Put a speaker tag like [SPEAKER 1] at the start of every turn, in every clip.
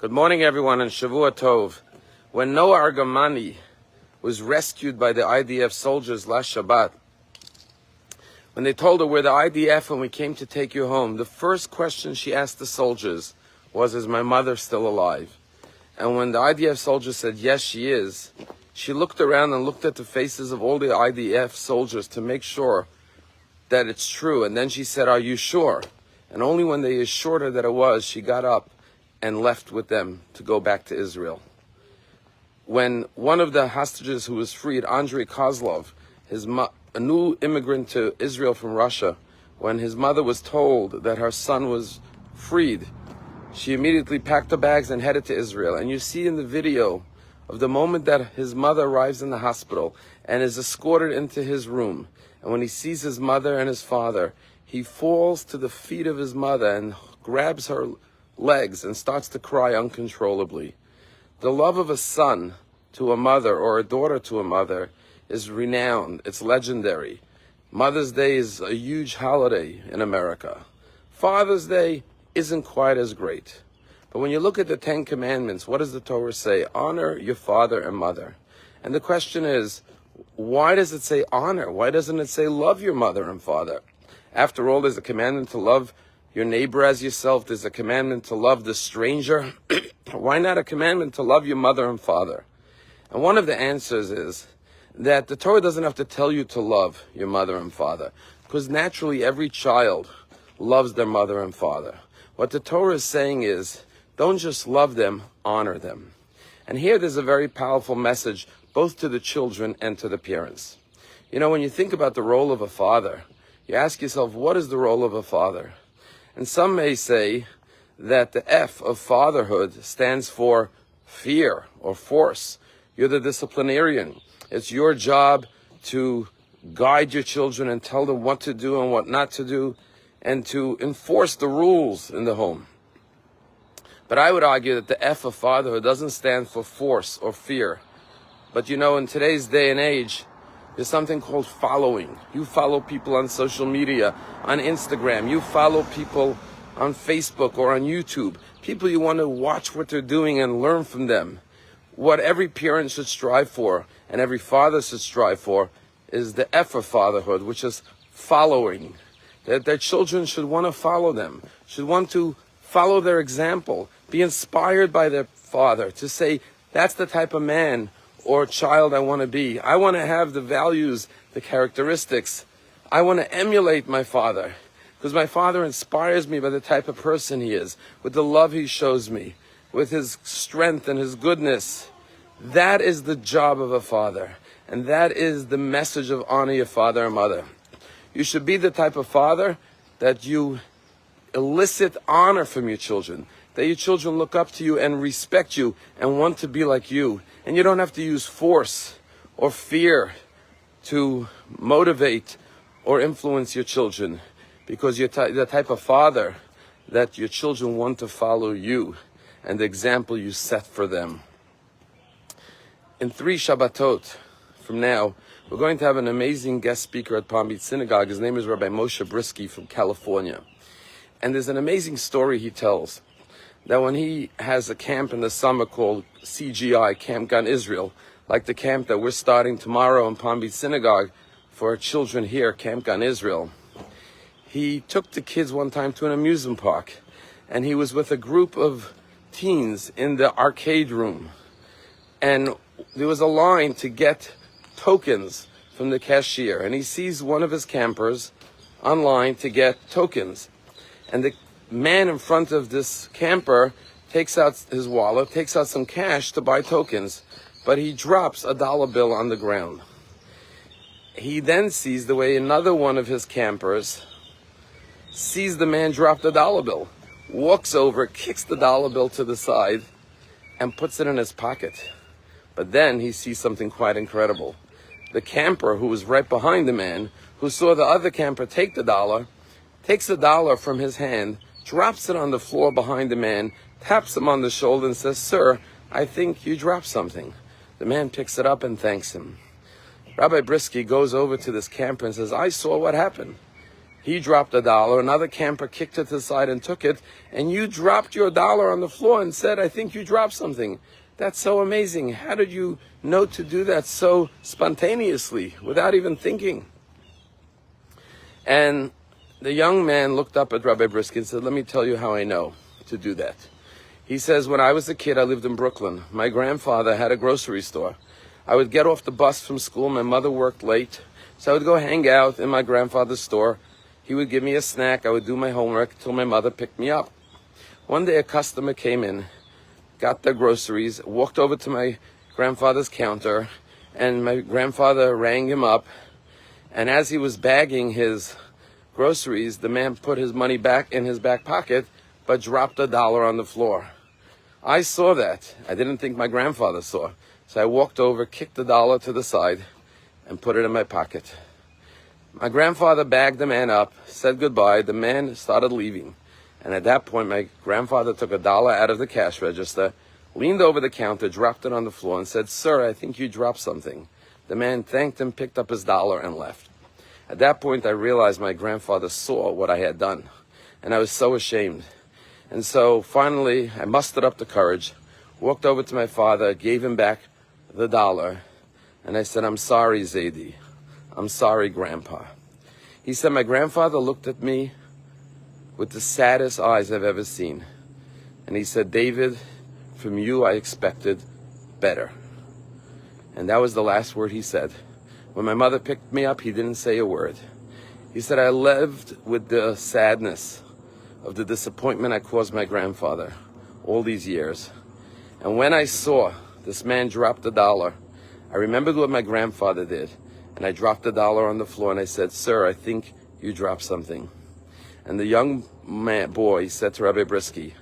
[SPEAKER 1] Good morning, everyone, and Shavua Tov. When Noah Argamani was rescued by the IDF soldiers last Shabbat, when they told her, "We're the IDF and we came to take you home," the first question she asked the soldiers was, "Is my mother still alive?" And when the IDF soldiers said, "Yes, she is," she looked around and looked at the faces of all the IDF soldiers to make sure that it's true. And then she said, "Are you sure?" And only when they assured her that it was, she got up and left with them to go back to Israel. When one of the hostages who was freed, Andrei Kozlov, a new immigrant to Israel from Russia, when his mother was told that her son was freed, she immediately packed her bags and headed to Israel. And you see in the video of the moment that his mother arrives in the hospital and is escorted into his room. And when he sees his mother and his father, he falls to the feet of his mother and grabs her legs and starts to cry uncontrollably. The love of a son to a mother or a daughter to a mother is renowned. It's legendary. Mother's Day is a huge holiday in America. Father's Day isn't quite as great. But when you look at the 10 Commandments, what does the Torah say? Honor your father and mother. And the question is, why does it say honor? Why doesn't it say love your mother and father? After all, there's a commandment to love your neighbor as yourself. There's a commandment to love the stranger. Why not a commandment to love your mother and father? And one of the answers is that the Torah doesn't have to tell you to love your mother and father, because naturally every child loves their mother and father. What the Torah is saying is, don't just love them, honor them. And here there's a very powerful message, both to the children and to the parents. You know, when you think about the role of a father, you ask yourself, what is the role of a father? And some may say that the F of fatherhood stands for fear or force. You're the disciplinarian. It's your job to guide your children and tell them what to do and what not to do, and to enforce the rules in the home. But I would argue that the F of fatherhood doesn't stand for force or fear. But you know, in today's day and age, there's something called following. You follow people on social media, on Instagram. You follow people on Facebook or on YouTube. People you want to watch what they're doing and learn from them. What every parent should strive for, and every father should strive for, is the F of fatherhood, which is following. That their children should want to follow them, should want to follow their example, be inspired by their father, to say, that's the type of man or child I want to be. I want to have the values, the characteristics. I want to emulate my father, because my father inspires me by the type of person he is, with the love he shows me, with his strength and his goodness. That is the job of a father, and that is the message of honor your father and mother. You should be the type of father that you elicit honor from your children, that your children look up to you and respect you and want to be like you. And you don't have to use force or fear to motivate or influence your children, because you're the type of father that your children want to follow you and the example you set for them. In 3 Shabbatot from now, we're going to have an amazing guest speaker at Palm Beach Synagogue. His name is Rabbi Moshe Brisky from California. And there's an amazing story he tells, that when he has a camp in the summer called CGI, Camp Gan Israel, like the camp that we're starting tomorrow in Palm Beach Synagogue for our children here, Camp Gan Israel, he took the kids one time to an amusement park, and he was with a group of teens in the arcade room. And there was a line to get tokens from the cashier, and he sees one of his campers online to get tokens. And the man in front of this camper takes out his wallet, takes out some cash to buy tokens, but he drops a dollar bill on the ground. He then sees the way another one of his campers sees the man drop the dollar bill, walks over, kicks the dollar bill to the side, and puts it in his pocket. But then he sees something quite incredible. The camper who was right behind the man, who saw the other camper take the dollar, takes the dollar from his hand, drops it on the floor behind the man, taps him on the shoulder and says, "Sir, I think you dropped something." The man picks it up and thanks him. Rabbi Brisky goes over to this camper and says, "I saw what happened. He dropped $1. Another camper kicked it to the side and took it. And you dropped your $1 on the floor and said, I think you dropped something. That's so amazing. How did you know to do that so spontaneously, without even thinking? And the young man looked up at Rabbi Brisky and said, let me tell you how I know to do that. He says, when I was a kid, I lived in Brooklyn. My grandfather had a grocery store. I would get off the bus from school. My mother worked late. So I would go hang out in my grandfather's store. He would give me a snack. I would do my homework until my mother picked me up. One day a customer came in, got their groceries, walked over to my grandfather's counter, and my grandfather rang him up. And as he was bagging his groceries, the man put his money back in his back pocket, but dropped $1 on the floor. I saw that. I didn't think my grandfather saw. So I walked over, kicked $1 to the side, and put it in my pocket. My grandfather bagged the man up, said goodbye. The man started leaving. And at that point, my grandfather took $1 out of the cash register, leaned over the counter, dropped it on the floor, and said, sir, I think you dropped something. The man thanked him, picked up his $1, and left. At that point, I realized my grandfather saw what I had done. And I was so ashamed. And so finally, I mustered up the courage, walked over to my father, gave him back the $1, and I said, I'm sorry, Zaidi. I'm sorry, Grandpa. He said, my grandfather looked at me with the saddest eyes I've ever seen. And he said, David, from you I expected better. And that was the last word he said. When my mother picked me up, he didn't say a word. He said, I lived with the sadness of the disappointment I caused my grandfather all these years. And when I saw this man drop $1, I remembered what my grandfather did. And I dropped $1 on the floor and I said, sir, I think you dropped something. And the young boy said to Rabbi Brisky,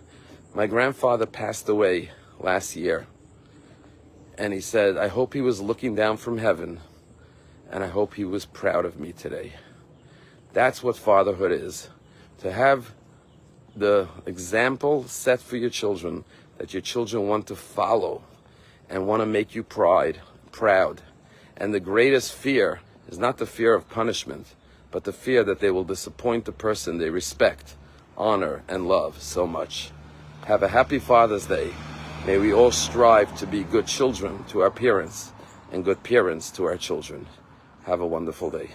[SPEAKER 1] my grandfather passed away last year. And he said, I hope he was looking down from heaven. And I hope he was proud of me today. That's what fatherhood is. To have the example set for your children that your children want to follow and want to make you proud. And the greatest fear is not the fear of punishment, but the fear that they will disappoint the person they respect, honor, and love so much. Have a happy Father's Day. May we all strive to be good children to our parents and good parents to our children. Have a wonderful day.